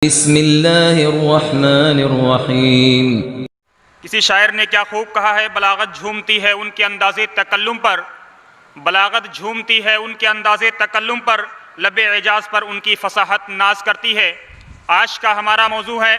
بسم اللہ الرحمن الرحیم۔ کسی شاعر نے کیا خوب کہا ہے، بلاغت جھومتی ہے ان کے انداز تکلم پر، بلاغت جھومتی ہے ان کے انداز تکلم پر، لب اعجاز پر ان کی فصاحت ناز کرتی ہے۔ آج کا ہمارا موضوع ہے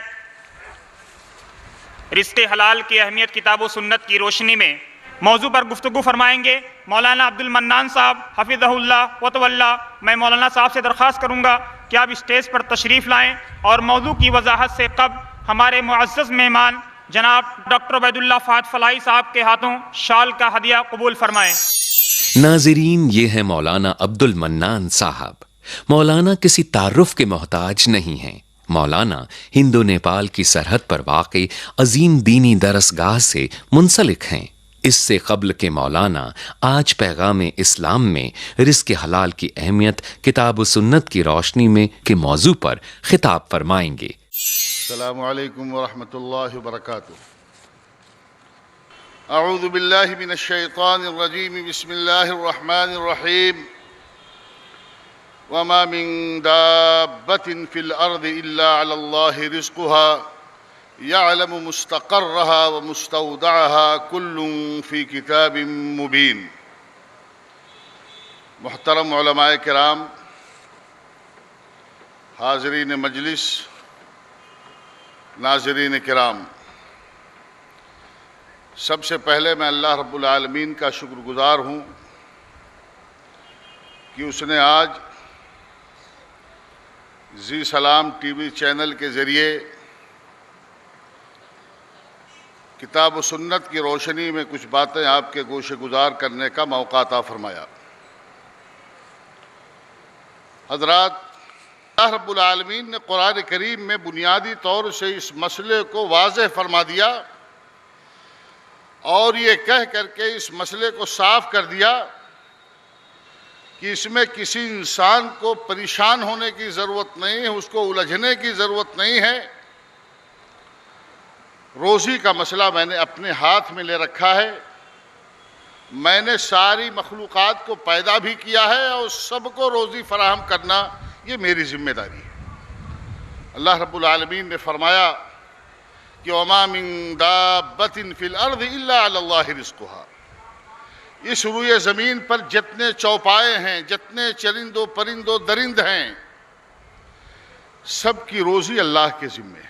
رزق حلال کی اہمیت کتاب و سنت کی روشنی میں۔ موضوع پر گفتگو فرمائیں گے مولانا عبد المنان صاحب حفظہ اللہ وتولہ۔ میں مولانا صاحب سے درخواست کروں گا کہ آپ اسٹیج پر تشریف لائیں اور موضوع کی وضاحت سے قبل ہمارے معزز مہمان جناب ڈاکٹر عبید اللہ فہد فلاحی صاحب کے ہاتھوں شال کا ہدیہ قبول فرمائیں۔ ناظرین، یہ ہے مولانا عبد المنان صاحب۔ مولانا کسی تعارف کے محتاج نہیں ہیں۔ مولانا ہند و نیپال کی سرحد پر واقع عظیم دینی درسگاہ سے منسلک ہیں۔ اس سے قبل کہ مولانا آج پیغام اسلام میں رزق حلال کی اہمیت کتاب و سنت کی روشنی میں کے موضوع پر خطاب فرمائیں گے۔ السلام علیکم ورحمۃ اللہ وبرکاتہ۔ اعوذ باللہ من الشیطان الرجیم، بسم اللہ الرحمن الرحیم۔ وما من دابۃ فی الارض الا علی اللہ رزقها يعلم مستقرها ومستودعها كل في كتاب مبين۔ محترم علماء کرام، حاضرین مجلس، ناظرین کرام، سب سے پہلے میں اللہ رب العالمین کا شکر گزار ہوں کہ اس نے آج زی سلام ٹی وی چینل کے ذریعے کتاب و سنت کی روشنی میں کچھ باتیں آپ کے گوشے گزار کرنے کا موقع عطا فرمایا۔ حضرات، اللہ رب العالمین نے قرآن کریم میں بنیادی طور سے اس مسئلے کو واضح فرما دیا اور یہ کہہ کر کے اس مسئلے کو صاف کر دیا کہ اس میں کسی انسان کو پریشان ہونے کی ضرورت نہیں ہے، اس کو الجھنے کی ضرورت نہیں ہے۔ روزی کا مسئلہ میں نے اپنے ہاتھ میں لے رکھا ہے۔ میں نے ساری مخلوقات کو پیدا بھی کیا ہے اور سب کو روزی فراہم کرنا یہ میری ذمہ داری ہے۔ اللہ رب العالمین نے فرمایا کہ وما من دابۃ فی الارض الا علی اللہ رزقها۔ اس روئے زمین پر جتنے چوپائے ہیں، جتنے چرند و پرند و درند ہیں، سب کی روزی اللہ کے ذمہ ہے۔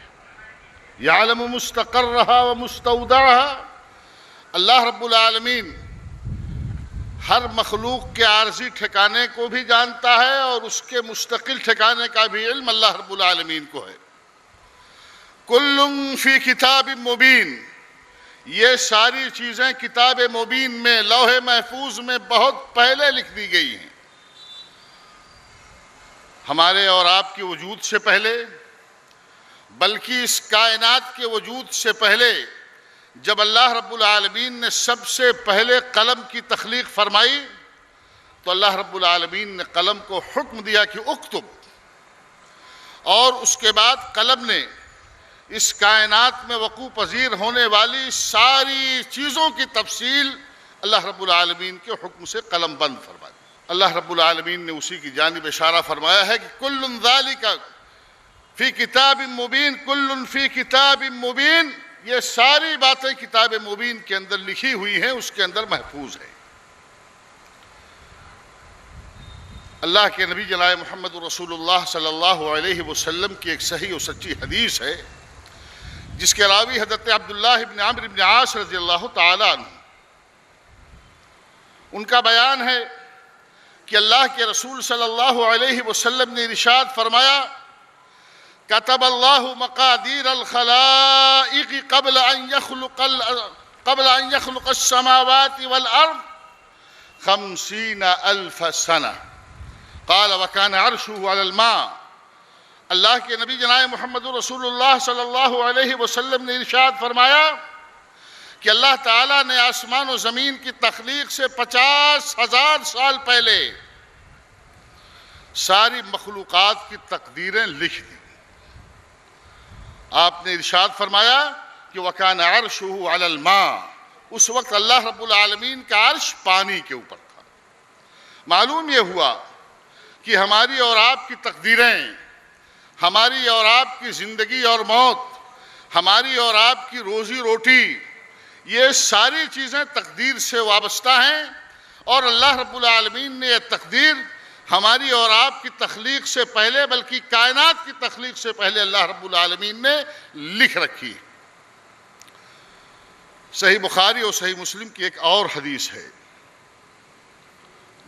یعلم مستقرها ومستودعها۔ اللہ رب العالمین ہر مخلوق کے عارضی ٹھکانے کو بھی جانتا ہے اور اس کے مستقل ٹھکانے کا بھی علم اللہ رب العالمین کو ہے۔ کل فی کتاب مبین۔ یہ ساری چیزیں کتاب مبین میں، لوح محفوظ میں بہت پہلے لکھ دی گئی ہیں، ہمارے اور آپ کے وجود سے پہلے، بلکہ اس کائنات کے وجود سے پہلے جب اللہ رب العالمین نے سب سے پہلے قلم کی تخلیق فرمائی تو اللہ رب العالمین نے قلم کو حکم دیا کہ اکتب، اور اس کے بعد قلم نے اس کائنات میں وقوع پذیر ہونے والی ساری چیزوں کی تفصیل اللہ رب العالمین کے حکم سے قلم بند فرما دی۔ اللہ رب العالمین نے اسی کی جانب اشارہ فرمایا ہے کہ کل ذالک فی کتاب مبین، کل فی کتاب مبین۔ یہ ساری باتیں کتاب مبین کے اندر لکھی ہوئی ہیں، اس کے اندر محفوظ ہیں۔ اللہ کے نبی جناب محمد رسول اللہ صلی اللہ علیہ وسلم کی ایک صحیح و سچی حدیث ہے جس کے راوی حضرت عبداللہ بن عمرو بن عاص رضی اللہ تعالی عنہ۔ ان کا بیان ہے کہ اللہ کے رسول صلی اللہ علیہ وسلم نے ارشاد فرمایا، كتب الله مقادير الخلائق قبل أن يخلق السماوات والأرض 50,000 سنة۔ قال وكان عرشه على الماء۔ اللہ کے نبی جناب محمد رسول اللہ صلی اللہ علیہ وسلم نے ارشاد فرمایا کہ اللہ تعالیٰ نے آسمان و زمین کی تخلیق سے 50,000 سال پہلے ساری مخلوقات کی تقدیریں لکھ دی۔ آپ نے ارشاد فرمایا کہ وَكَانَ عَرْشُهُ عَلَى الْمَاءِ۔ اس وقت اللہ رب العالمین کا عرش پانی کے اوپر تھا۔ معلوم یہ ہوا کہ ہماری اور آپ کی تقدیریں ہماری اور آپ کی زندگی اور موت، ہماری اور آپ کی روزی روٹی، یہ ساری چیزیں تقدیر سے وابستہ ہیں، اور اللہ رب العالمین نے یہ تقدیر ہماری اور آپ کی تخلیق سے پہلے، بلکہ کائنات کی تخلیق سے پہلے اللہ رب العالمین نے لکھ رکھی۔ صحیح بخاری اور صحیح مسلم کی ایک اور حدیث ہے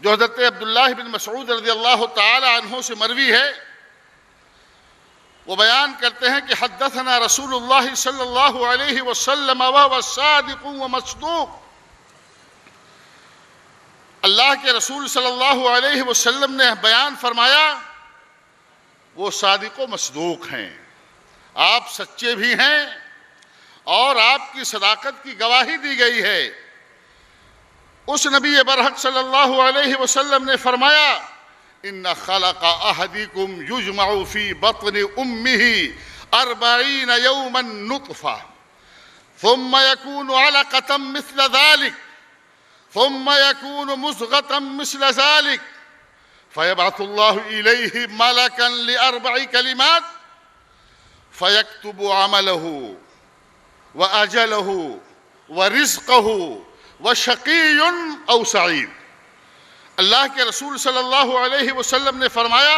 جو حضرت عبداللہ بن مسعود رضی اللہ تعالی عنہ سے مروی ہے۔ وہ بیان کرتے ہیں کہ حدثنا رسول اللہ صلی اللہ علیہ وسلم وهو صادق ومصدوق، اللہ کے رسول صلی اللہ علیہ وسلم نے بیان فرمایا، وہ صادق و مصدوق ہیں، آپ سچے بھی ہیں اور آپ کی صداقت کی گواہی دی گئی ہے۔ اس نبی برحق صلی اللہ علیہ وسلم نے فرمایا، ان خلق احدکم یجمع فی بطن امہ 40 یوما نطفہ ثم یکون علقة مثل ذلك ثم يكون مزغة مثل ذلك فيبعث الله إليه ملكا ل4 كلمات فيكتب عمله وأجله ورزقه وشقي أو سعيد۔ اللہ کے رسول صلی اللہ علیہ وسلم نے فرمایا،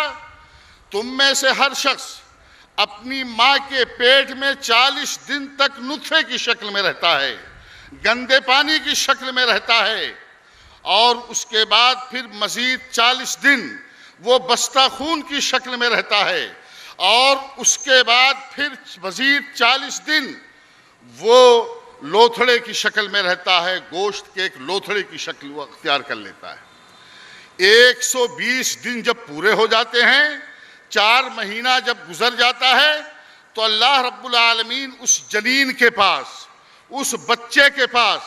تم میں سے ہر شخص اپنی ماں کے پیٹ میں 40 دن تک نطفے کی شکل میں رہتا ہے، گندے پانی کی شکل میں رہتا ہے، اور اس کے بعد پھر مزید 40 دن وہ بستہ خون کی شکل میں رہتا ہے، اور اس کے بعد پھر مزید 40 دن وہ لوتھڑے کی شکل میں رہتا ہے، گوشت کے ایک لوتھڑے کی شکل وہ اختیار کر لیتا ہے۔ 120 دن جب پورے ہو جاتے ہیں، 4 مہینہ جب گزر جاتا ہے، تو اللہ رب العالمین اس جنین کے پاس، اس بچے کے پاس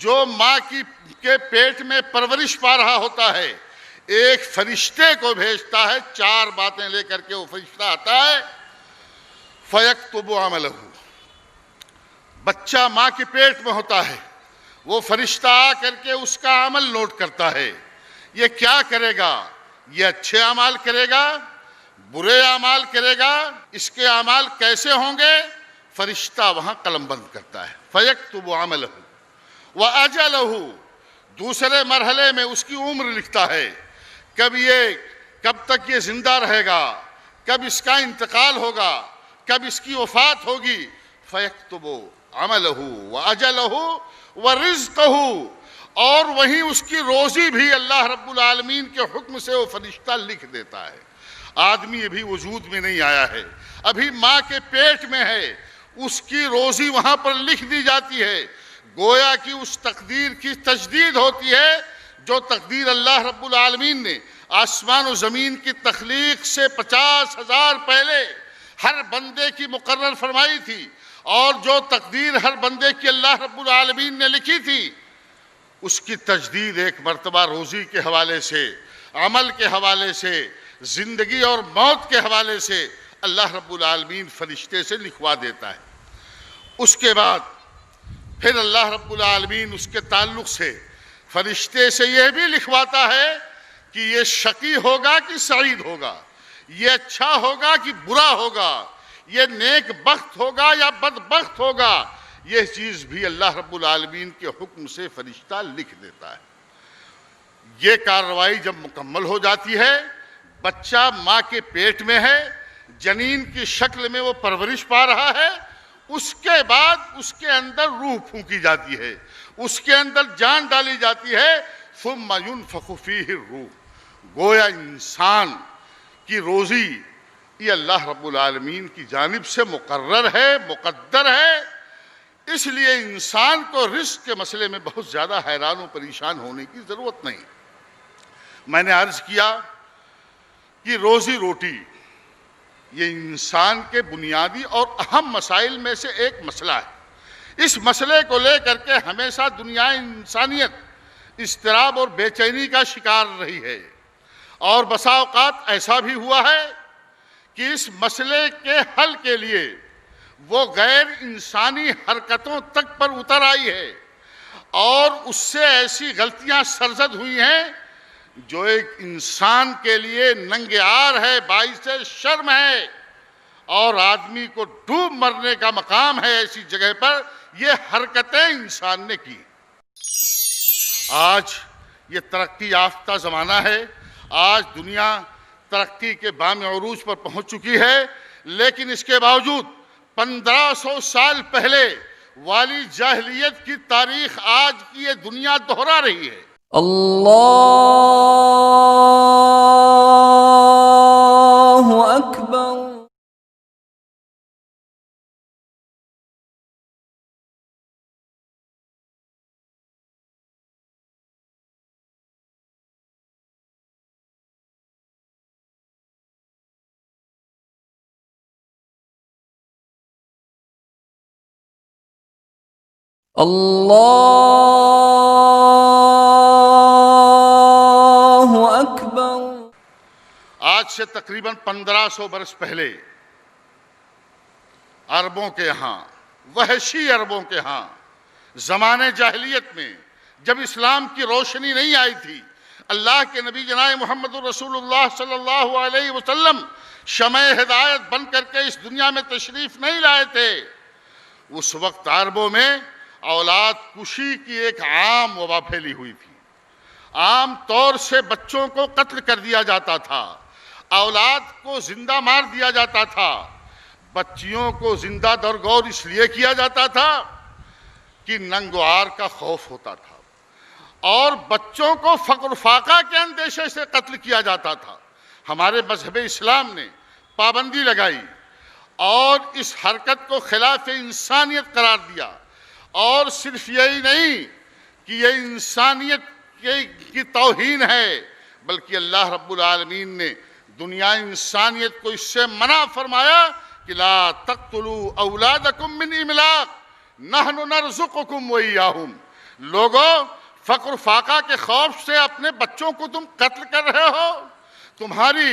جو ماں کے پیٹ میں پرورش پا رہا ہوتا ہے، ایک فرشتے کو بھیجتا ہے، 4 باتیں لے کر کے وہ فرشتہ آتا ہے، فَيَكْتُبُ عَمَلَهُ، بچہ ماں کے پیٹ میں ہوتا ہے، وہ فرشتہ آ کر کے اس کا عمل نوٹ کرتا ہے، یہ کیا کرے گا، یہ اچھے اعمال کرے گا، برے اعمال کرے گا، اس کے اعمال کیسے ہوں گے، فرشتہ وہاں قلم بند کرتا ہے۔ فَيَكْتُبُ عَمَلَهُ وَأَجَلَهُ، دوسرے مرحلے میں اس کی عمر لکھتا ہے، کب تک یہ زندہ رہے گا، کب اس کا انتقال ہوگا، کب اس کی وفات ہوگی۔ فَيَكْتُبُ عَمَلَهُ وَأَجَلَهُ وَرِزْقَهُ، اور وہیں اس کی روزی بھی اللہ رب العالمین کے حکم سے وہ فرشتہ لکھ دیتا ہے۔ آدمی ابھی وجود میں نہیں آیا ہے، ابھی ماں کے پیٹ میں ہے، اس کی روزی وہاں پر لکھ دی جاتی ہے، گویا کہ اس تقدیر کی تجدید ہوتی ہے جو تقدیر اللہ رب العالمین نے آسمان و زمین کی تخلیق سے 50,000 پہلے ہر بندے کی مقرر فرمائی تھی، اور جو تقدیر ہر بندے کی اللہ رب العالمین نے لکھی تھی، اس کی تجدید ایک مرتبہ روزی کے حوالے سے، عمل کے حوالے سے، زندگی اور موت کے حوالے سے اللہ رب العالمین فرشتے سے لکھوا دیتا ہے۔ اس کے بعد پھر اللہ رب العالمین اس کے تعلق سے فرشتے سے یہ بھی لکھواتا ہے کہ یہ شقی ہوگا کہ سعید ہوگا، یہ اچھا ہوگا کہ برا ہوگا، یہ نیک بخت ہوگا یا بدبخت ہوگا، یہ چیز بھی اللہ رب العالمین کے حکم سے فرشتہ لکھ دیتا ہے۔ یہ کارروائی جب مکمل ہو جاتی ہے، بچہ ماں کے پیٹ میں ہے، جنین کی شکل میں وہ پرورش پا رہا ہے، اس کے بعد اس کے اندر روح پھونکی جاتی ہے، اس کے اندر جان ڈالی جاتی ہے، ثم ينفخ فیہ الروح، گویا انسان کی روزی یہ اللہ رب العالمین کی جانب سے مقرر ہے، مقدر ہے، اس لیے انسان کو رزق کے مسئلے میں بہت زیادہ حیران و پریشان ہونے کی ضرورت نہیں۔ میں نے عرض کیا کہ روزی روٹی یہ انسان کے بنیادی اور اہم مسائل میں سے ایک مسئلہ ہے۔ اس مسئلے کو لے کر کے ہمیشہ دنیا انسانیت اضطراب اور بے چینی کا شکار رہی ہے، اور بسا اوقات ایسا بھی ہوا ہے کہ اس مسئلے کے حل کے لیے وہ غیر انسانی حرکتوں تک پر اتر آئی ہے، اور اس سے ایسی غلطیاں سرزد ہوئی ہیں جو ایک انسان کے لیے ننگ عار ہے، باعث شرم ہے۔ اور آدمی کو ڈوب مرنے کا مقام ہے ایسی جگہ پر یہ حرکتیں انسان نے کی۔ آج یہ ترقی یافتہ زمانہ ہے، آج دنیا ترقی کے بام عروج پر پہنچ چکی ہے، لیکن اس کے باوجود 1500 سال پہلے والی جاہلیت کی تاریخ آج کی یہ دنیا دہرا رہی ہے۔ اللہ اکبر۔ اللہ اکبر۔ آج سے تقریباً 1500 برس پہلے عربوں کے ہاں، وحشی عربوں کے ہاں، زمانے جاہلیت میں جب اسلام کی روشنی نہیں آئی تھی، اللہ کے نبی جناب محمد رسول اللہ صلی اللہ علیہ وسلم شمع ہدایت بن کر کے اس دنیا میں تشریف نہیں لائے تھے، اس وقت عربوں میں اولاد کشی کی ایک عام وبا پھیلی ہوئی تھی۔ عام طور سے بچوں کو قتل کر دیا جاتا تھا، اولاد کو زندہ مار دیا جاتا تھا، بچیوں کو زندہ درگور اس لیے کیا جاتا تھا کہ ننگ و عار کا خوف ہوتا تھا، اور بچوں کو فقر و فاقہ کے اندیشے سے قتل کیا جاتا تھا۔ ہمارے مذہب اسلام نے پابندی لگائی اور اس حرکت کو خلاف انسانیت قرار دیا، اور صرف یہی نہیں کہ یہ انسانیت کی توہین ہے، بلکہ اللہ رب العالمین نے دنیا انسانیت کو اس سے منع فرمایا کہ لا تقتلوا اولادکم من املاق نحن نرزقکم وإیاہم۔ لوگوں، فقر فاقہ کے خوف سے اپنے بچوں کو تم قتل کر رہے ہو، تمہاری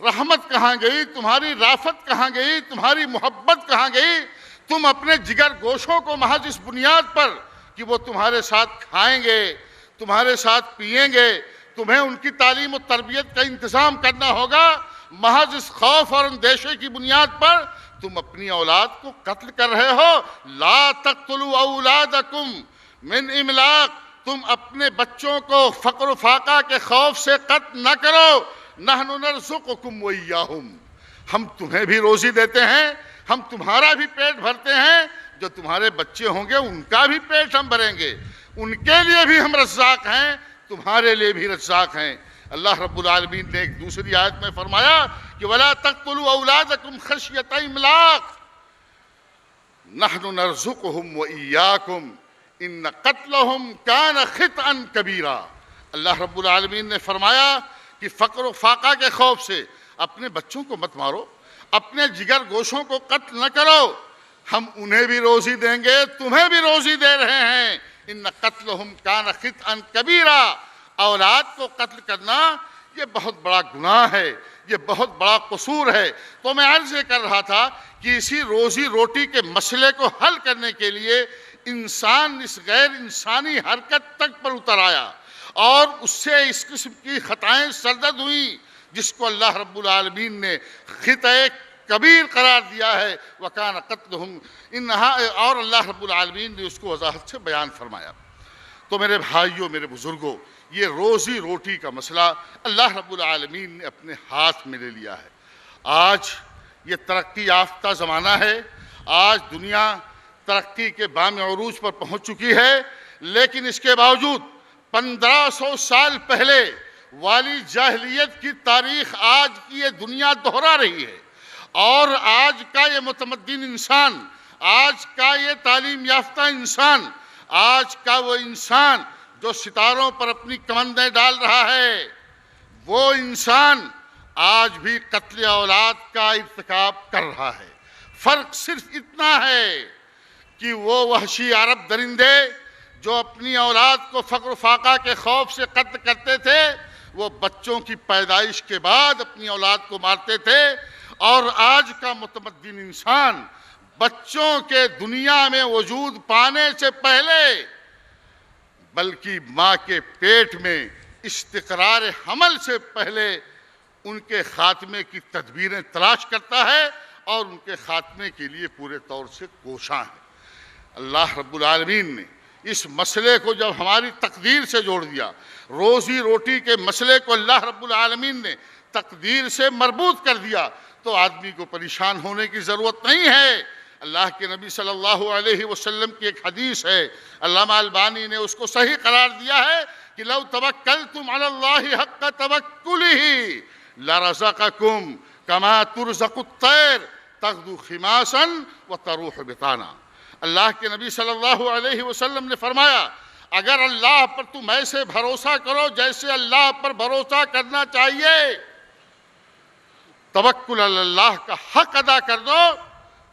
رحمت کہاں گئی، تمہاری رافت کہاں گئی، تمہاری محبت کہاں گئی؟ تم اپنے جگر گوشوں کو محض اس بنیاد پر کہ وہ تمہارے ساتھ کھائیں گے، تمہارے ساتھ پئیں گے، تمہیں ان کی تعلیم و تربیت کا انتظام کرنا ہوگا، محض اس خوف اور اندیشے کی بنیاد پر تم اپنی اولاد کو قتل کر رہے ہو۔ لا تقتلوا اولادکم من املاق، تم اپنے بچوں کو فقر و فاقہ کے خوف سے قتل نہ کرو۔ نحن نرزقکم وإیاہم، ہم تمہیں بھی روزی دیتے ہیں، ہم تمہارا بھی پیٹ بھرتے ہیں، جو تمہارے بچے ہوں گے ان کا بھی پیٹ ہم بھریں گے، ان کے لیے بھی ہم رزاق ہیں، تمہارے لیے بھی رزاق ہیں۔ اللہ رب العالمین نے ایک دوسری آیت میں فرمایا کہ وَلَا تَقْتُلُوا أَوْلَادَكُمْ خَشْيَةَ إِمْلَاقٍ نَحْنُ نَرْزُقُهُمْ وَإِيَّاكُمْ إِنَّ قَتْلَهُمْ كَانَ خِطْئًا كَبِيرًا۔ اللہ رب العالمین نے فرمایا کہ فقر و فاقہ کے خوف سے اپنے بچوں کو مت مارو، اپنے جگر گوشوں کو قتل نہ کرو، ہم انہیں بھی روزی دیں گے، تمہیں بھی روزی دے رہے ہیں۔ ان قتلہم کان خطئا کبیرا، اولاد کو قتل کرنا یہ بہت بڑا گناہ ہے، یہ بہت بڑا قصور ہے۔ تو میں عرض یہ کر رہا تھا کہ اسی روزی روٹی کے مسئلے کو حل کرنے کے لیے انسان اس غیر انسانی حرکت تک پر اتر آیا، اور اس سے اس قسم کی خطائیں سرزد ہوئیں جس کو اللہ رب العالمین نے خطأ کبیر قرار دیا ہے، وَكَانَ قَتْلُهُمْ إِنَّهَا، اور اللہ رب العالمین نے اس کو وضاحت سے بیان فرمایا۔ تو میرے بھائیوں، میرے بزرگوں، یہ روزی روٹی کا مسئلہ اللہ رب العالمین نے اپنے ہاتھ میں لے لیا ہے۔ آج یہ ترقی یافتہ زمانہ ہے، آج دنیا ترقی کے بام عروج پر پہنچ چکی ہے، لیکن اس کے باوجود 1500 سال پہلے والی جاہلیت کی تاریخ آج کی یہ دنیا دہرا رہی ہے، اور آج کا یہ متمدن انسان، آج کا یہ تعلیم یافتہ انسان، آج کا وہ انسان جو ستاروں پر اپنی کمندیں ڈال رہا ہے، وہ انسان آج بھی قتل اولاد کا ارتکاب کر رہا ہے۔ فرق صرف اتنا ہے کہ وہ وحشی عرب درندے جو اپنی اولاد کو فقر و فاقہ کے خوف سے قتل کرتے تھے، وہ بچوں کی پیدائش کے بعد اپنی اولاد کو مارتے تھے، اور آج کا متمدن انسان بچوں کے دنیا میں وجود پانے سے پہلے بلکہ ماں کے پیٹ میں استقرار حمل سے پہلے ان کے خاتمے کی تدبیریں تلاش کرتا ہے، اور ان کے خاتمے کے لیے پورے طور سے کوشاں ہیں۔ اللہ رب العالمین نے اس مسئلے کو جب ہماری تقدیر سے جوڑ دیا، روزی روٹی کے مسئلے کو اللہ رب العالمین نے تقدیر سے مربوط کر دیا، تو آدمی کو پریشان ہونے کی ضرورت نہیں ہے۔ اللہ کے نبی صلی اللہ علیہ وسلم کی ایک حدیث ہے، علامہ البانی نے اس کو صحیح قرار دیا ہے کہ لو توکلتم علی اللہ حق توکلہ لرزقکم کما ترزق الطیر تغدو خماسا وتروح بطانا۔ اللہ کے نبی صلی اللہ علیہ وسلم نے فرمایا، اگر اللہ پر تم ایسے بھروسہ کرو جیسے اللہ پر بھروسہ کرنا چاہیے، توکل اللہ کا حق ادا کر دو،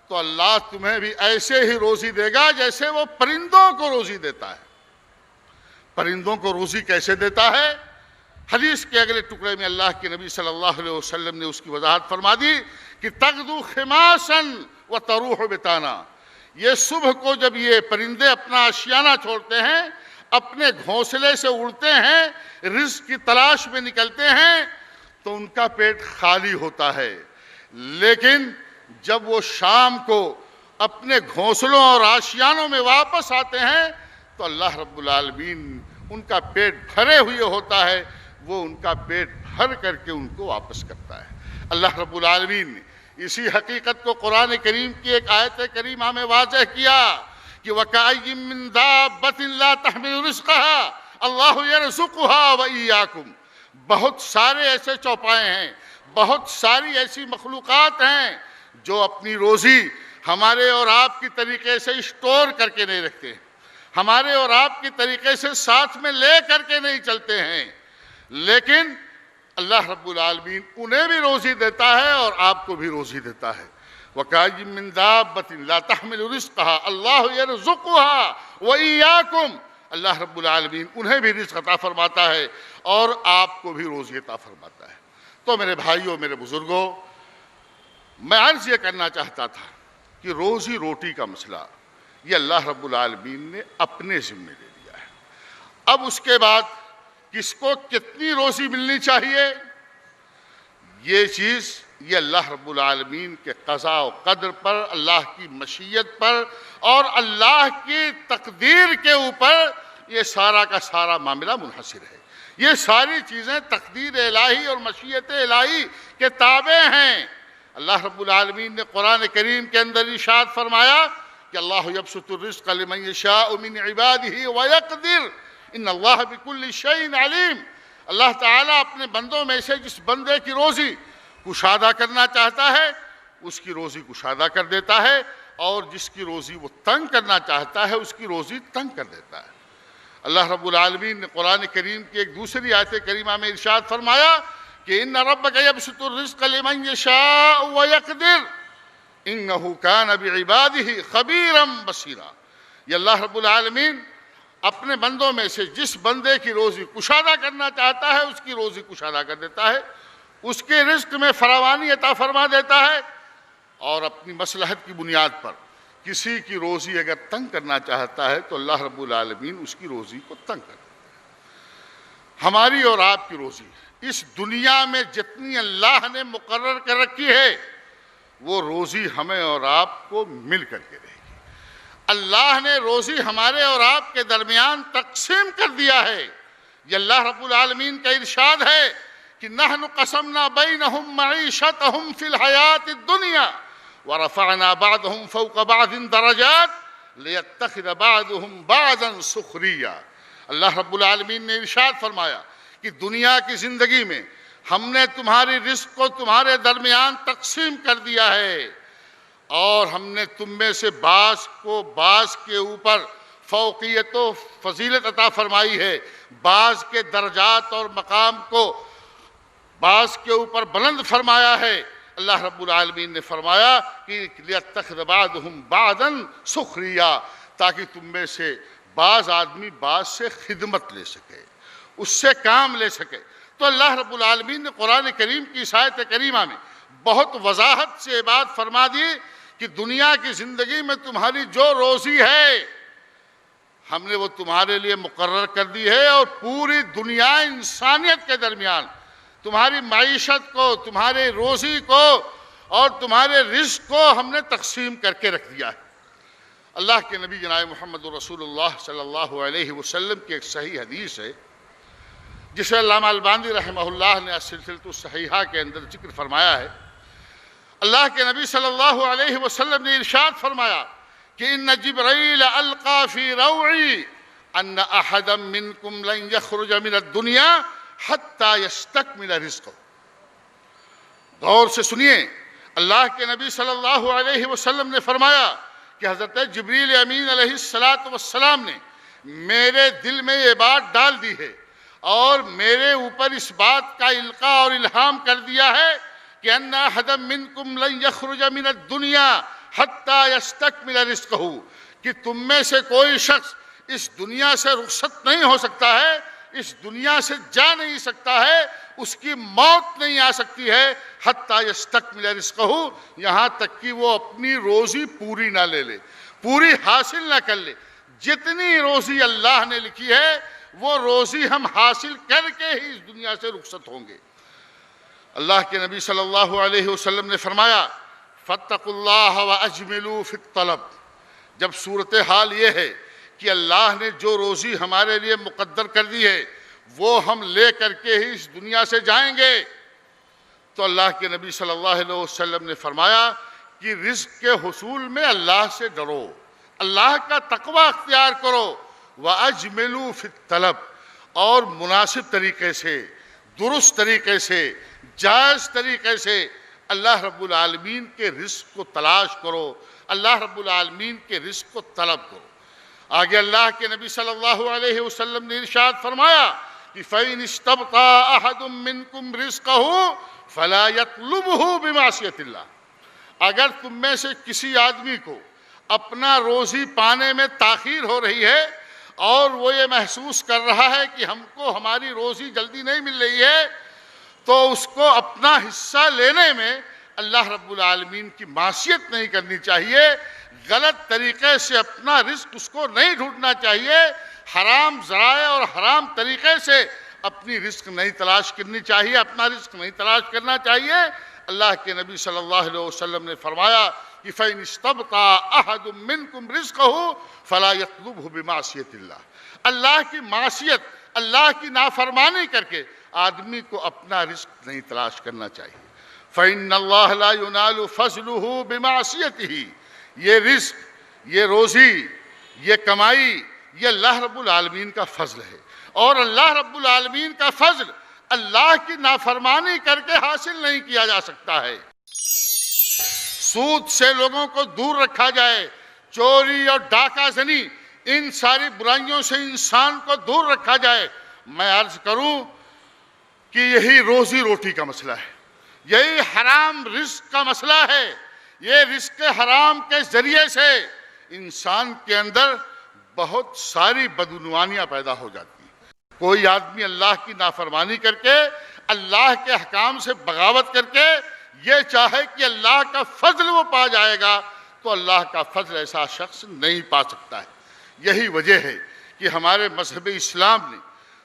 تو اللہ تمہیں بھی ایسے ہی روزی دے گا جیسے وہ پرندوں کو روزی دیتا ہے۔ پرندوں کو روزی کیسے دیتا ہے؟ حدیث کے اگلے ٹکڑے میں اللہ کے نبی صلی اللہ علیہ وسلم نے اس کی وضاحت فرما دی کہ تغدو خماسا وتروح بطانا، یہ صبح کو جب یہ پرندے اپنا آشیانہ چھوڑتے ہیں، اپنے گھونسلے سے اڑتے ہیں، رزق کی تلاش میں نکلتے ہیں، تو ان کا پیٹ خالی ہوتا ہے، لیکن جب وہ شام کو اپنے گھونسلوں اور آشیانوں میں واپس آتے ہیں تو اللہ رب العالمین ان کا پیٹ بھرے ہوئے ہوتا ہے، وہ ان کا پیٹ بھر کر کے ان کو واپس کرتا ہے۔ اللہ رب العالمین نے اسی حقیقت کو قرآن کریم کی ایک آیت کریمہ میں واضح کیا کہ وَكَأَيٍّ مِّن دَابَّةٍ لَا تَحْمِلُ رِزْقَهَا اللَّهُ يَرْزُقُهَا وَإِيَّاكُمْ۔ بہت سارے ایسے چوپائے ہیں، بہت ساری ایسی مخلوقات ہیں جو اپنی روزی ہمارے اور آپ کی طریقے سے اسٹور کر کے نہیں رکھتے ہیں، ہمارے اور آپ کی طریقے سے ساتھ میں لے کر کے نہیں چلتے ہیں، لیکن اللہ رب العالمین انہیں بھی روزی دیتا ہے اور آپ کو بھی روزی دیتا ہے۔ وَكَأَيٍّ مِّن دَابَّةٍ لَا تَحْمِلُ رِزْقَهَا اللَّهُ يَرْزُقُهَا وَإِيَّاكُمْ۔ اللہ رب العالمین انہیں بھی رزق عطا فرماتا ہے اور آپ کو بھی روزی عطا فرماتا ہے۔ تو میرے بھائیوں، میرے بزرگوں، میں عرض یہ کرنا چاہتا تھا کہ روزی روٹی کا مسئلہ یہ اللہ رب العالمین نے اپنے ذمے دے دیا ہے۔ اب اس کے بعد کس کو کتنی روزی ملنی چاہیے، یہ چیز یہ اللہ رب العالمین کے قضاء و قدر پر، اللہ کی مشیت پر اور اللہ کی تقدیر کے اوپر یہ سارا کا سارا معاملہ منحصر ہے۔ یہ ساری چیزیں تقدیر الہی اور مشیت الہی کے تابع ہیں۔ اللہ رب العالمین نے قرآن کریم کے اندر ارشاد فرمایا کہ اللہ یبسط الرزق لمن یشاء من عبادہ ویقدر ان اللہ بکل شیء علیم۔ اللہ تعالیٰ اپنے بندوں میں سے جس بندے کی روزی کشادہ کرنا چاہتا ہے اس کی روزی کشادہ کر دیتا ہے، اور جس کی روزی وہ تنگ کرنا چاہتا ہے اس کی روزی تنگ کر دیتا ہے۔ اللہ رب العالمین نے قرآن کریم کی ایک دوسری آیت کریمہ میں ارشاد فرمایا کہ ان ربک یبسط الرزق لمن یشاء ویقدر انہ کان بعبادہ خبیرا بصیرا۔ یہ اللہ رب العالمین اپنے بندوں میں سے جس بندے کی روزی کشادہ کرنا چاہتا ہے اس کی روزی کشادہ کر دیتا ہے، اس کے رزق میں فراوانی عطا فرما دیتا ہے، اور اپنی مصلحت کی بنیاد پر کسی کی روزی اگر تنگ کرنا چاہتا ہے تو اللہ رب العالمین اس کی روزی کو تنگ کر دیتا ہے۔ ہماری اور آپ کی روزی اس دنیا میں جتنی اللہ نے مقرر کر رکھی ہے وہ روزی ہمیں اور آپ کو مل کر کے رہے گی۔ اللہ نے روزی ہمارے اور آپ کے درمیان تقسیم کر دیا ہے۔ یہ اللہ رب العالمین کا ارشاد ہے کہ نحن قسمنا بینہم معیشتہم فی الحیات الدنیا ورفعنا بعضهم فوق بعض درجات لیتخذ بعضهم بعضا سخریا۔ اللہ رب العالمین نے ارشاد فرمایا کہ دنیا کی زندگی میں ہم نے تمہاری رزق کو تمہارے درمیان تقسیم کر دیا ہے، اور ہم نے تم میں سے بعض کو بعض کے اوپر فوقیت و فضیلت عطا فرمائی ہے، بعض کے درجات اور مقام کو بعض کے اوپر بلند فرمایا ہے۔ اللہ رب العالمین نے فرمایا کہ لِيَتَّخِذَ بَعْضُهُمْ بَعْضًا سُخْرِيًّا، تاکہ تم میں سے بعض آدمی بعض سے خدمت لے سکے، اس سے کام لے سکے۔ تو اللہ رب العالمین نے قرآن کریم کی اس آیت کریمہ میں بہت وضاحت سے بات فرما دی کہ دنیا کی زندگی میں تمہاری جو روزی ہے ہم نے وہ تمہارے لیے مقرر کر دی ہے، اور پوری دنیا انسانیت کے درمیان تمہاری معیشت کو، تمہارے روزی کو اور تمہارے رزق کو ہم نے تقسیم کر کے رکھ دیا ہے۔ اللہ کے نبی جناب محمد رسول اللہ صلی اللہ علیہ وسلم کی ایک صحیح حدیث ہے جسے علامہ البانی رحمہ اللہ نے السلسلۃ الصحیحہ کے اندر ذکر فرمایا ہے۔ اللہ کے نبی صلی اللہ علیہ وسلم نے ارشاد فرمایا کہ ان جبرائیل القى فی روعی ان احدا منکم لن یخرج من الدنیا حتی یستکمل رزقہ۔ غور سے سنیے، اللہ کے نبی صلی اللہ علیہ وسلم نے فرمایا کہ حضرت جبریل امین علیہ السلام نے میرے دل میں یہ بات ڈال دی ہے اور میرے اوپر اس بات کا القاء اور الہام کر دیا ہے کہ ان احد منکم لن یخرج من الدنیا حتی یستکمل رزقہ، کہ تم میں سے کوئی شخص اس دنیا سے رخصت نہیں ہو سکتا ہے، اس دنیا سے جا نہیں سکتا ہے، اس کی موت نہیں آ سکتی ہے حتی یستکمل رزقہ، یہاں تک کہ وہ اپنی روزی پوری نہ لے لے، پوری حاصل نہ کر لے۔ جتنی روزی اللہ نے لکھی ہے وہ روزی ہم حاصل کر کے ہی اس دنیا سے رخصت ہوں گے۔ اللہ کے نبی صلی اللہ علیہ وسلم نے فرمایا فاتقوا اللہ واجملوا فی الطلب۔ جب صورتحال یہ ہے کہ اللہ نے جو روزی ہمارے لیے مقدر کر دی ہے وہ ہم لے کر کے ہی اس دنیا سے جائیں گے، تو اللہ کے نبی صلی اللہ علیہ وسلم نے فرمایا کہ رزق کے حصول میں اللہ سے ڈرو، اللہ کا تقوی اختیار کرو، وَأَجْمِلُوا فِي الطَّلَبِ، اور مناسب طریقے سے، درست طریقے سے، جائز طریقے سے اللہ رب العالمین کے رزق کو تلاش کرو، اللہ رب العالمین کے رزق کو طلب کرو۔ آگے اللہ کے نبی صلی اللہ علیہ وسلم نے ارشاد فرمایا کہ فَإِنِ اسْتَبْقَىٰ أَحَدٌ مِّنكُمْ رِزْقَهُ فَلَا يَطْلُبْهُ بِمَعْصِيَةِ اللَّهِ، اگر تم میں سے کسی آدمی کو اپنا روزی پانے میں تاخیر ہو رہی ہے اور وہ یہ محسوس کر رہا ہے کہ ہم کو ہماری روزی جلدی نہیں مل رہی ہے، تو اس کو اپنا حصہ لینے میں اللہ رب العالمین کی معصیت نہیں کرنی چاہیے، غلط طریقے سے اپنا رزق اس کو نہیں ڈھونڈنا چاہیے، حرام ذرائع اور حرام طریقے سے اپنی رزق نہیں تلاش کرنی چاہیے، اپنا رزق نہیں تلاش کرنا چاہیے۔ اللہ کے نبی صلی اللہ علیہ وسلم نے فرمایا کہ فَإِنِ اسْتَبْقَىٰ أَحَدٌ مِّنكُمْ رِزْقَهُ فَلَا يَطْلُبْهُ بِمَعْصِيَةِ اللَّهِ، اللہ کی معصیت، اللہ کی نافرمانی کر کے آدمی کو اپنا رزق نہیں تلاش کرنا چاہیے۔ فَإِنَّ اللَّهَ لَا يُنَالُ فَضْلُهُ بِمَعْصِيَتِهِ، یہ رزق، یہ روزی، یہ کمائی، یہ اللہ رب العالمین کا فضل ہے، اور اللہ رب العالمین کا فضل اللہ کی نافرمانی کر کے حاصل نہیں کیا جا سکتا ہے۔ سود سے لوگوں کو دور رکھا جائے، چوری اور ڈاکہ زنی، ان ساری برائیوں سے انسان کو دور رکھا جائے۔ میں عرض کروں کہ یہی روزی روٹی کا مسئلہ ہے، یہی حرام رزق کا مسئلہ ہے۔ یہ رزق حرام کے ذریعے سے انسان کے اندر بہت ساری بدعنوانیاں پیدا ہو جاتی ہیں۔ کوئی آدمی اللہ کی نافرمانی کر کے، اللہ کے احکام سے بغاوت کر کے یہ چاہے کہ اللہ کا فضل وہ پا جائے گا، تو اللہ کا فضل ایسا شخص نہیں پا سکتا ہے۔ یہی وجہ ہے کہ ہمارے مذہب اسلام نے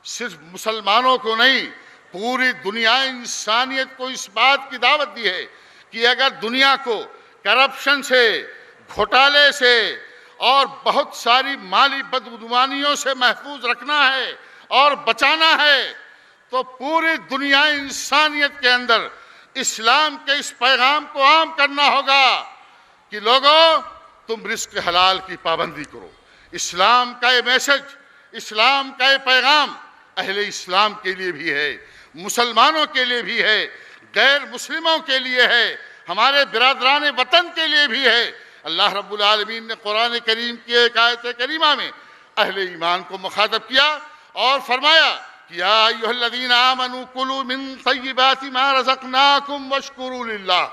صرف مسلمانوں کو نہیں، پوری دنیا انسانیت کو اس بات کی دعوت دی ہے کہ اگر دنیا کو کرپشن سے، گھوٹالے سے اور بہت ساری مالی بدعنوانیوں سے محفوظ رکھنا ہے اور بچانا ہے، تو پوری دنیا انسانیت کے اندر اسلام کے اس پیغام کو عام کرنا ہوگا کہ لوگوں تم رزق حلال کی پابندی کرو۔ اسلام کا یہ میسج، اسلام کا یہ پیغام اہل اسلام کے لیے بھی ہے، مسلمانوں کے لیے بھی ہے، غیر مسلموں کے لیے ہے، ہمارے برادران وطن کے لیے بھی ہے۔ اللہ رب العالمین نے قرآن کریم کی ایک آیت کریمہ میں اہل ایمان کو مخاطب کیا اور فرمایا کہ یا ایھا الذین آمنوا کلوا من طیبات ما رزقناکم واشکروا للہ،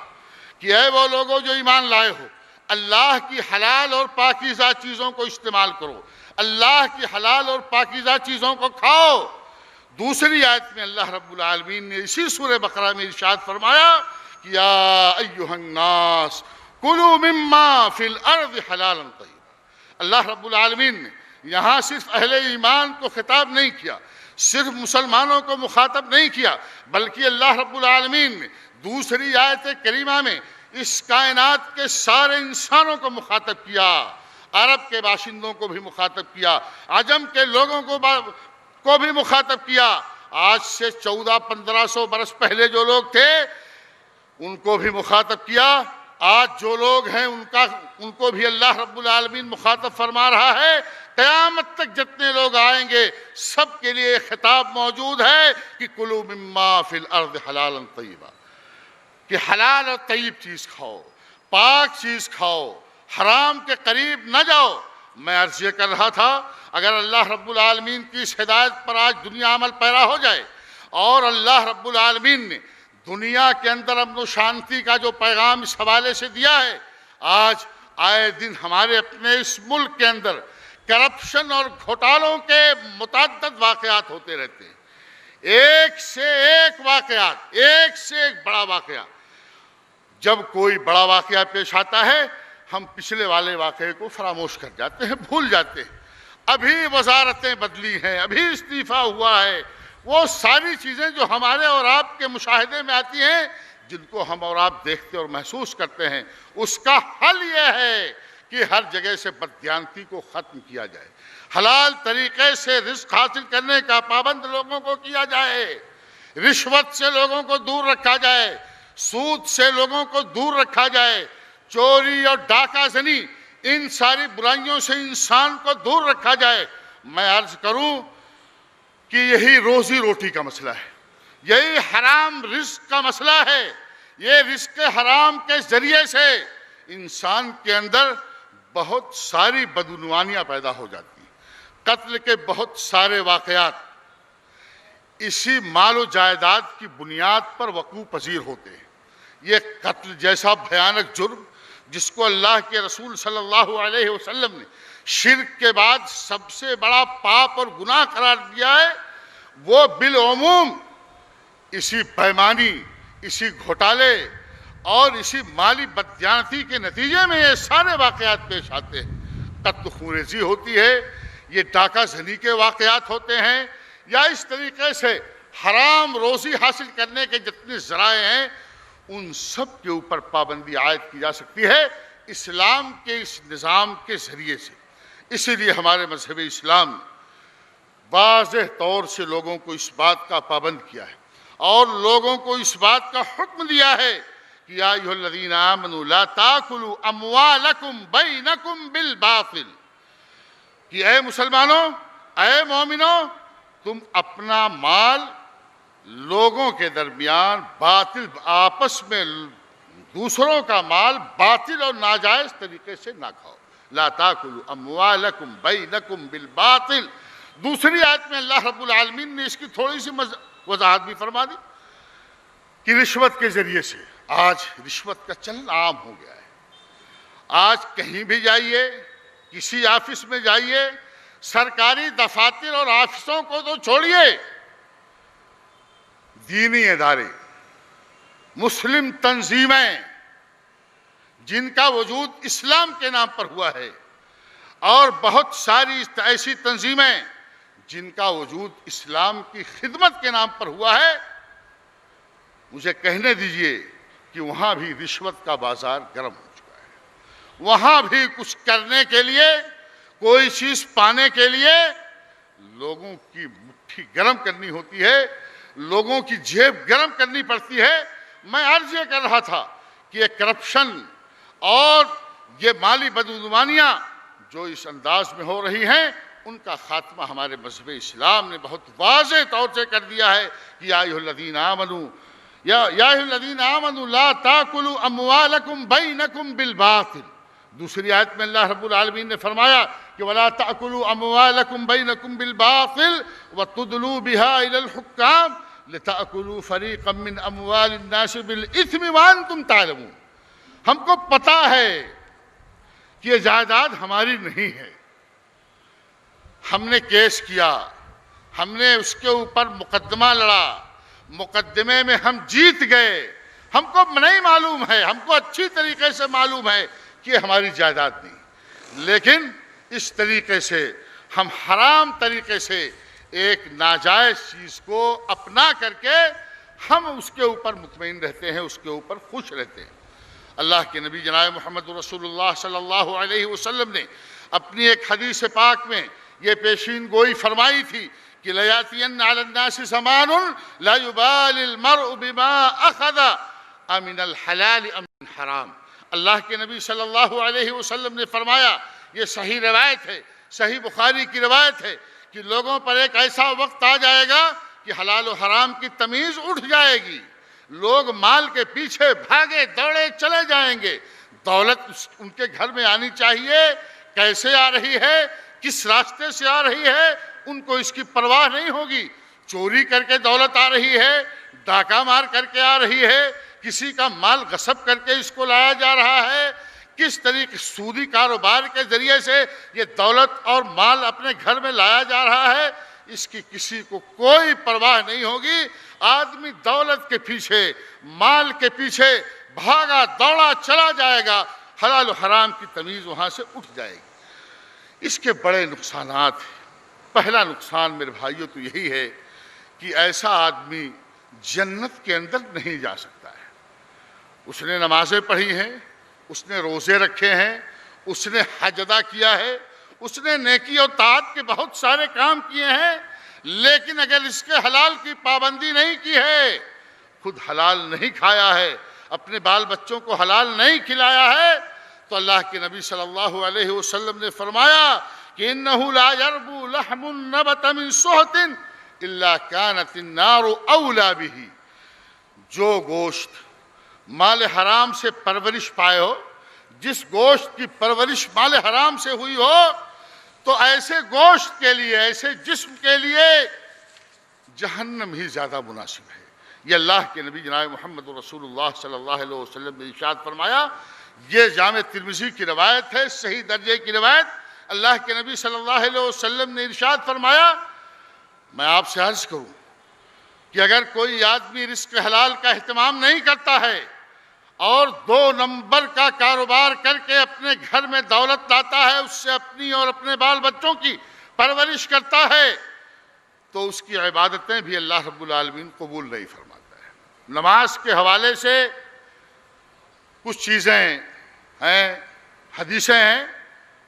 کہ اے وہ لوگوں جو ایمان لائے ہو، اللہ کی حلال اور پاکیزہ چیزوں کو استعمال کرو، اللہ کی حلال اور پاکیزہ چیزوں کو کھاؤ۔ دوسری آیت میں اللہ رب العالمین نے اسی سورہ بقرہ میں ارشاد فرمایا کہ یا ایھا الناس کلوا مما فی الارض حلالا طیبا۔ اللہ رب العالمین نے یہاں صرف اہل ایمان کو خطاب نہیں کیا، صرف مسلمانوں کو مخاطب نہیں کیا، بلکہ اللہ رب العالمین نے دوسری آیت کریمہ میں اس کائنات کے سارے انسانوں کو مخاطب کیا، عرب کے باشندوں کو بھی مخاطب کیا، عجم کے لوگوں کو بھی مخاطب کیا، آج سے 1400-1500 برس پہلے جو لوگ تھے ان کو بھی مخاطب کیا، آج جو لوگ ہیں ان کو بھی اللہ رب العالمین مخاطب فرما رہا ہے۔ قیامت تک جتنے لوگ آئیں گے سب کے لیے خطاب موجود ہے کہ کلوا مما فی الارض حلالا طیبا، کہ حلال اور طیب چیز کھاؤ، پاک چیز کھاؤ، حرام کے قریب نہ جاؤ۔ میں عرض یہ کر رہا تھا اگر اللہ رب العالمین کی اس ہدایت پر آج دنیا عمل پیرا ہو جائے اور اللہ رب العالمین نے دنیا کے اندر امن و شانتی کا جو پیغام اس حوالے سے دیا ہے، آج آئے دن ہمارے اپنے اس ملک کے اندر کرپشن اور گھوٹالوں کے متعدد واقعات ہوتے رہتے ہیں، ایک سے ایک واقعات، ایک سے ایک بڑا واقعہ۔ جب کوئی بڑا واقعہ پیش آتا ہے ہم پچھلے والے واقعے کو فراموش کر جاتے ہیں، بھول جاتے ہیں۔ ابھی وزارتیں بدلی ہیں، ابھی استعفیٰ ہوا ہے، وہ ساری چیزیں جو ہمارے اور آپ کے مشاہدے میں آتی ہیں، جن کو ہم اور آپ دیکھتے اور محسوس کرتے ہیں، اس کا حل یہ ہے کہ ہر جگہ سے بددیانتی کو ختم کیا جائے، حلال طریقے سے رزق حاصل کرنے کا پابند لوگوں کو کیا جائے، رشوت سے لوگوں کو دور رکھا جائے، سود سے لوگوں کو دور رکھا جائے، چوری اور ڈاکہ زنی ان ساری برائیوں سے انسان کو دور رکھا جائے۔ میں عرض کروں کہ یہی روزی روٹی کا مسئلہ ہے، یہی حرام رزق کا مسئلہ ہے۔ یہ رزق حرام کے ذریعے سے انسان کے اندر بہت ساری بدعنوانیاں پیدا ہو جاتی ہیں، قتل کے بہت سارے واقعات اسی مال و جائیداد کی بنیاد پر وقوع پذیر ہوتے ہیں۔ یہ قتل جیسا بھیانک جرم جس کو اللہ کے رسول صلی اللہ علیہ وسلم نے شرک کے بعد سب سے بڑا پاپ اور گناہ قرار دیا ہے، وہ بالعموم اسی بےایمانی، اسی گھوٹالے اور اسی مالی بددیانتی کے نتیجے میں یہ سارے واقعات پیش آتے ہیں۔ قتل خونریزی ہوتی ہے، یہ ڈاکہ زنی کے واقعات ہوتے ہیں، یا اس طریقے سے حرام روزی حاصل کرنے کے جتنے ذرائع ہیں ان سب کے اوپر پابندی عائد کی جا سکتی ہے اسلام کے اس نظام کے ذریعے سے۔ اسی لیے ہمارے مذہب اسلام نے واضح طور سے لوگوں کو اس بات کا پابند کیا ہے اور لوگوں کو اس بات کا حکم دیا ہے کہ یا ایھا الذین آمنوا لا تاکلوا اموالکم بینکم بالباطل، کہ اے مسلمانوں، اے مومنوں، تم اپنا مال لوگوں کے درمیان باطل، آپس میں دوسروں کا مال باطل اور ناجائز طریقے سے نہ کھاؤ۔ لا تاکلوا اموالکم بینکم بالباطل۔ دوسری آیت میں اللہ رب العالمین نے اس کی تھوڑی سی وضاحت بھی فرما دی کہ رشوت کے ذریعے سے آج رشوت کا چلن عام ہو گیا ہے۔ آج کہیں بھی جائیے، کسی آفس میں جائیے، سرکاری دفاتر اور آفسوں کو تو چھوڑیے، دینی ادارے، مسلم تنظیمیں جن کا وجود اسلام کے نام پر ہوا ہے، اور بہت ساری ایسی تنظیمیں جن کا وجود اسلام کی خدمت کے نام پر ہوا ہے، مجھے کہنے دیجئے کہ وہاں بھی رشوت کا بازار گرم ہو چکا ہے۔ وہاں بھی کچھ کرنے کے لیے، کوئی چیز پانے کے لیے لوگوں کی مٹھی گرم کرنی ہوتی ہے، لوگوں کی جیب گرم کرنی پڑتی ہے۔ میں عرض یہ کر رہا تھا کہ یہ کرپشن اور یہ مالی بدعنوانیاں جو اس انداز میں ہو رہی ہیں، ان کا خاتمہ ہمارے مذہب اسلام نے بہت واضح طور سے کر دیا ہے کہ یا ایھا الذین آمنوا لا تاکلوا اموالکم بینکم بالباطل۔ دوسری آیت میں اللہ رب العالمین نے فرمایا کہ ولا تاکلوا اموالکم بینکم بالباطل وتدلوا بها الى الحکام لتاکلوا فریقا من اموال الناس بالاثم وانتم تعلمون۔ ہم کو پتہ ہے کہ یہ جائیداد ہماری نہیں ہے، ہم نے کیس کیا، ہم نے اس کے اوپر مقدمہ لڑا، مقدمے میں ہم جیت گئے، ہم کو نہیں معلوم ہے، ہم کو اچھی طریقے سے معلوم ہے کہ ہماری جائیداد نہیں، لیکن اس طریقے سے ہم حرام طریقے سے ایک ناجائز چیز کو اپنا کر کے ہم اس کے اوپر مطمئن رہتے ہیں، اس کے اوپر خوش رہتے ہیں۔ اللہ کے نبی جناب محمد رسول اللہ صلی اللہ علیہ وسلم نے اپنی ایک حدیث پاک میں یہ پیشین گوئی فرمائی تھی کہ لَيَأْتِيَنَّ عَلَى النَّاسِ زَمَانٌ لَا يُبَالِ الْمَرْءُ بِمَا أَخَذَ أَمِنَ الْحَلَالِ أَمِنَ الْحَرَامِ۔ اللہ کے نبی صلی اللہ علیہ وسلم نے فرمایا، یہ صحیح روایت ہے، صحیح بخاری کی روایت ہے، کہ لوگوں پر ایک ایسا وقت آ جائے گا کہ حلال و حرام کی تمیز اٹھ جائے گی، لوگ مال کے پیچھے بھاگے دوڑے چلے جائیں گے، دولت ان کے گھر میں آنی چاہیے، کیسے آ رہی ہے، کس راستے سے آ رہی ہے، ان کو اس کی پرواہ نہیں ہوگی، چوری کر کے دولت آ رہی ہے، ڈاکہ مار کر کے آ رہی ہے، کسی کا مال غصب کر کے اس کو لایا جا رہا ہے، کس طریقے سودی کاروبار کے ذریعے سے یہ دولت اور مال اپنے گھر میں لایا جا رہا ہے، اس کی کسی کو کوئی پرواہ نہیں ہوگی۔ آدمی دولت کے پیچھے، مال کے پیچھے بھاگا دوڑا چلا جائے گا، حلال و حرام کی تمیز وہاں سے اٹھ جائے گی۔ اس کے بڑے نقصانات ہیں۔ پہلا نقصان میرے بھائیوں تو یہی ہے کہ ایسا آدمی جنت کے اندر نہیں جا سکتا ہے۔ اس نے نمازیں پڑھی ہیں، اس نے روزے رکھے ہیں، اس نے حج ادا کیا ہے، اس نے نیکی اور طاعت کے بہت سارے کام کیے ہیں، لیکن اگر اس کے حلال کی پابندی نہیں کی ہے، خود حلال نہیں کھایا ہے، اپنے بال بچوں کو حلال نہیں کھلایا ہے، تو اللہ کے نبی صلی اللہ علیہ وسلم نے فرمایا کہ انہو لا یربو لحم نبت من سحت الا کانت النار اولا به۔ جو گوشت مال حرام سے پرورش پائے ہو، جس گوشت کی پرورش مال حرام سے ہوئی ہو، تو ایسے گوشت کے لیے، ایسے جسم کے لیے جہنم ہی زیادہ مناسب ہے۔ یہ اللہ کے نبی جناب محمد رسول اللہ صلی اللہ علیہ وسلم نے ارشاد فرمایا۔ یہ جامع ترمذی کی روایت ہے، صحیح درجے کی روایت۔ اللہ کے نبی صلی اللہ علیہ وسلم نے ارشاد فرمایا، میں آپ سے عرض کروں کہ اگر کوئی آدمی رزق حلال کا اہتمام نہیں کرتا ہے اور 2 نمبر کا کاروبار کر کے اپنے گھر میں دولت لاتا ہے، اس سے اپنی اور اپنے بال بچوں کی پرورش کرتا ہے، تو اس کی عبادتیں بھی اللہ رب العالمین قبول نہیں فرماتا ہے۔ نماز کے حوالے سے کچھ چیزیں ہیں، حدیثیں ہیں،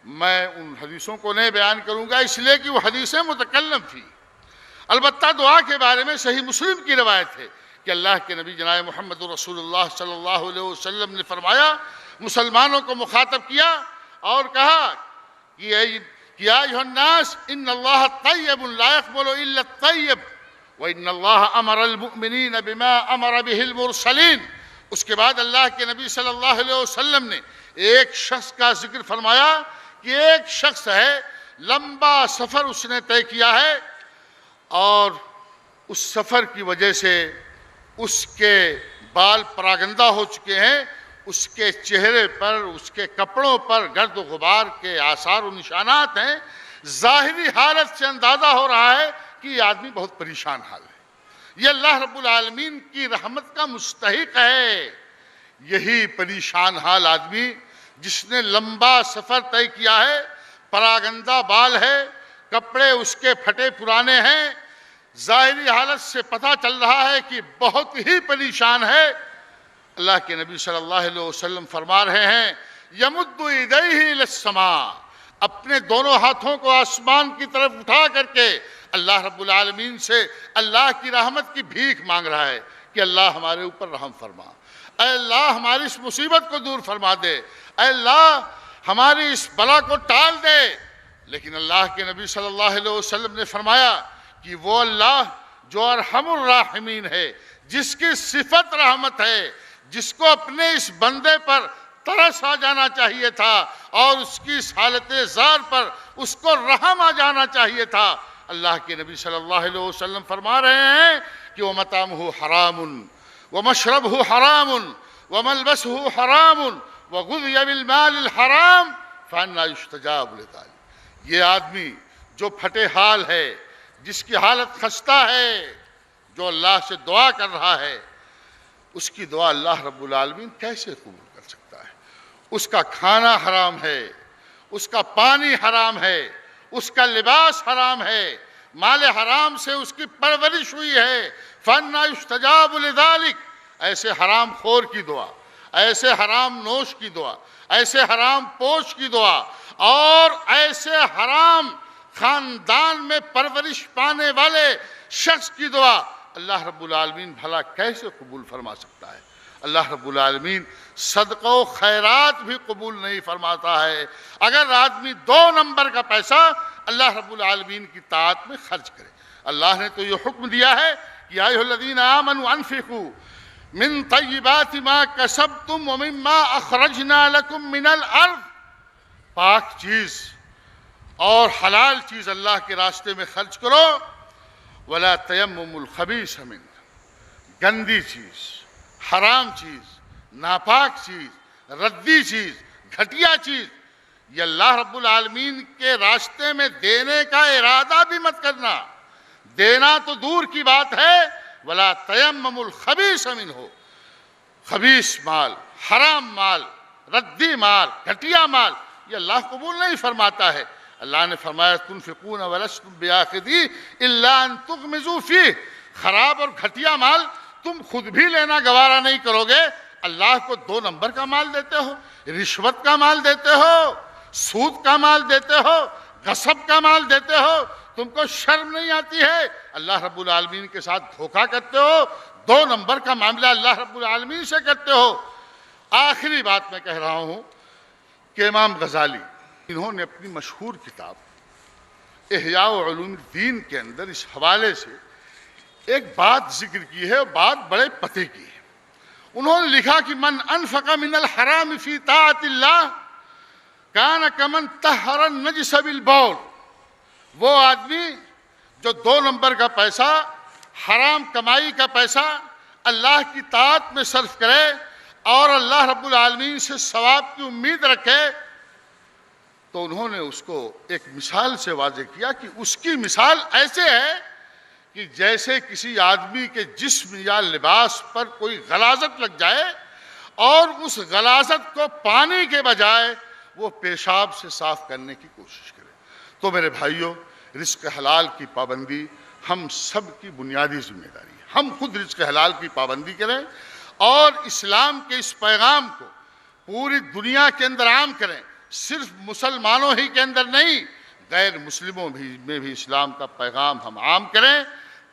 میں ان حدیثوں کو نہیں بیان کروں گا اس لیے کہ وہ حدیثیں متکلم تھی۔ البتہ دعا کے بارے میں صحیح مسلم کی روایت ہے کہ اللہ کے نبی جناب محمد رسول اللہ صلی اللہ علیہ وسلم نے فرمایا، مسلمانوں کو مخاطب کیا اور کہا کہ یا ایھا الناس ان اللہ طیب لا یقبل الا الطیب وان اللہ امر المؤمنین بما امر به المرسلین۔ اس کے بعد اللہ کے نبی صلی اللہ علیہ وسلم نے ایک شخص کا ذکر فرمایا کہ ایک شخص ہے، لمبا سفر اس نے طے کیا ہے اور اس سفر کی وجہ سے اس کے بال پراگندہ ہو چکے ہیں، اس کے چہرے پر، اس کے کپڑوں پر گرد و غبار کے آثار و نشانات ہیں۔ ظاہری حالت سے اندازہ ہو رہا ہے کہ یہ آدمی بہت پریشان حال ہے، یہ اللہ رب العالمین کی رحمت کا مستحق ہے۔ یہی پریشان حال آدمی جس نے لمبا سفر طے کیا ہے، پراگندہ بال ہے، کپڑے اس کے پھٹے پرانے ہیں، ظاہری حالت سے پتہ چل رہا ہے کہ بہت ہی پریشان ہے۔ اللہ کے نبی صلی اللہ علیہ وسلم فرما رہے ہیں، یمد یدیہ الی السماء، اپنے دونوں ہاتھوں کو آسمان کی طرف اٹھا کر کے اللہ رب العالمین سے اللہ کی رحمت کی بھیک مانگ رہا ہے کہ اللہ ہمارے اوپر رحم فرما، اے اللہ ہماری اس مصیبت کو دور فرما دے، اے اللہ ہماری اس بلا کو ٹال دے۔ لیکن اللہ کے نبی صلی اللہ علیہ وسلم نے فرمایا کہ وہ اللہ جو ارحم الراحمین ہے، جس کی صفت رحمت ہے، جس کو اپنے اس بندے پر ترس آ جانا چاہیے تھا اور اس کی اس حالت زار پر اس کو رحم آ جانا چاہیے تھا، اللہ کے نبی صلی اللہ علیہ وسلم فرما رہے ہیں کہ وَمَطْعَمُهُ حَرَامٌ وَمَشْرَبُهُ حَرَامٌ وَمَلْبَسُهُ حَرَامٌ وَغُذِيَ بِالْمَالِ الْحَرَامِ فَأَنَّىٰ يُسْتَجَابُ لِذَٰلِكَ۔ یہ آدمی جو پھٹے حال ہے، جس کی حالت خستہ ہے، جو اللہ سے دعا کر رہا ہے، اس کی دعا اللہ رب العالمین کیسے قبول کر سکتا ہے؟ اس کا کھانا حرام ہے، اس کا پانی حرام ہے، اس کا لباس حرام ہے، مال حرام سے اس کی پرورش ہوئی ہے۔ فَأَنَّىٰ يُسْتَجَابُ لِذَٰلِكَ، ایسے حرام خور کی دعا، ایسے حرام نوش کی دعا، ایسے حرام پوش کی دعا اور ایسے حرام خاندان میں پرورش پانے والے شخص کی دعا اللہ رب العالمین بھلا کیسے قبول فرما سکتا ہے؟ اللہ رب العالمین صدقہ و خیرات بھی قبول نہیں فرماتا ہے اگر آدمی 2 نمبر کا پیسہ اللہ رب العالمین کی طاعت میں خرچ کرے۔ اللہ نے تو یہ حکم دیا ہے کہ یا ایھا الذین آمنوا انفقوا من طیبات ما کسبتم ومما اخرجنا لکم من الارض، پاک چیز اور حلال چیز اللہ کے راستے میں خرچ کرو، ولا تیمموا الخبیث منہ، گندی چیز، حرام چیز، ناپاک چیز، ردی چیز، گھٹیا چیز یہ اللہ رب العالمین کے راستے میں دینے کا ارادہ بھی مت کرنا۔ دینا تو دور کی بات ہے، ولا تیمموا الخبیث منہ، خبیث مال، حرام مال، ردی مال، گھٹیا مال یہ اللہ قبول نہیں فرماتا ہے۔ اللہ نے فرمایا تنفقون ولستم بآخذی الا ان تغمضوا فیہ، خراب اور گھٹیا مال تم خود بھی لینا گوارا نہیں کرو گے، اللہ کو 2 نمبر کا مال دیتے ہو، رشوت کا مال دیتے ہو، سود کا مال دیتے ہو، غصب کا مال دیتے ہو، تم کو شرم نہیں آتی ہے؟ اللہ رب العالمین کے ساتھ دھوکہ کرتے ہو، 2 نمبر کا معاملہ اللہ رب العالمین سے کرتے ہو۔ آخری بات میں کہہ رہا ہوں کہ امام غزالی انہوں نے اپنی مشہور کتاب احیاء علوم الدین کے اندر اس حوالے سے ایک بات ذکر کی ہے، بات بڑے پتے کی ہے۔ انہوں نے لکھا کہ من انفق من الحرام فی طاعت اللہ کان کمن طہر النجس بالبول، وہ آدمی جو 2 نمبر کا پیسہ، حرام کمائی کا پیسہ اللہ کی طاعت میں صرف کرے اور اللہ رب العالمین سے ثواب کی امید رکھے، تو انہوں نے اس کو ایک مثال سے واضح کیا کہ اس کی مثال ایسے ہے کہ جیسے کسی آدمی کے جسم یا لباس پر کوئی غلاظت لگ جائے اور اس غلاظت کو پانی کے بجائے وہ پیشاب سے صاف کرنے کی کوشش کرے۔ تو میرے بھائیوں، رزق حلال کی پابندی ہم سب کی بنیادی ذمہ داری ہے۔ ہم خود رزق حلال کی پابندی کریں اور اسلام کے اس پیغام کو پوری دنیا کے اندر عام کریں، صرف مسلمانوں ہی کے اندر نہیں، غیر مسلموں میں بھی اسلام کا پیغام ہم عام کریں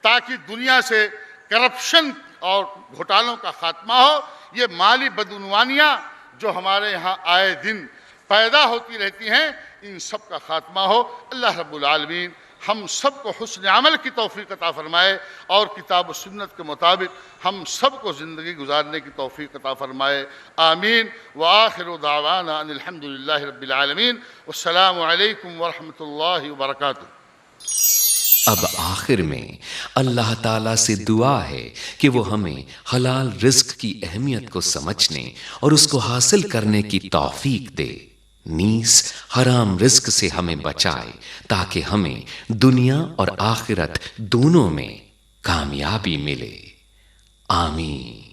تاکہ دنیا سے کرپشن اور گھوٹالوں کا خاتمہ ہو۔ یہ مالی بدعنوانیاں جو ہمارے یہاں آئے دن پیدا ہوتی رہتی ہیں، ان سب کا خاتمہ ہو۔ اللہ رب العالمین ہم سب کو حسن عمل کی توفیق عطا فرمائے اور کتاب و سنت کے مطابق ہم سب کو زندگی گزارنے کی توفیق عطا فرمائے، آمین۔ وآخر دعوانا ان الحمدللہ رب العالمین، والسلام علیکم ورحمۃ اللہ وبرکاتہ۔ اب آخر میں اللہ تعالیٰ سے دعا ہے کہ وہ ہمیں حلال رزق کی اہمیت کو سمجھنے اور اس کو حاصل کرنے کی توفیق دے، نیز حرام رزق سے ہمیں بچائے تاکہ ہمیں دنیا اور آخرت دونوں میں کامیابی ملے، آمین۔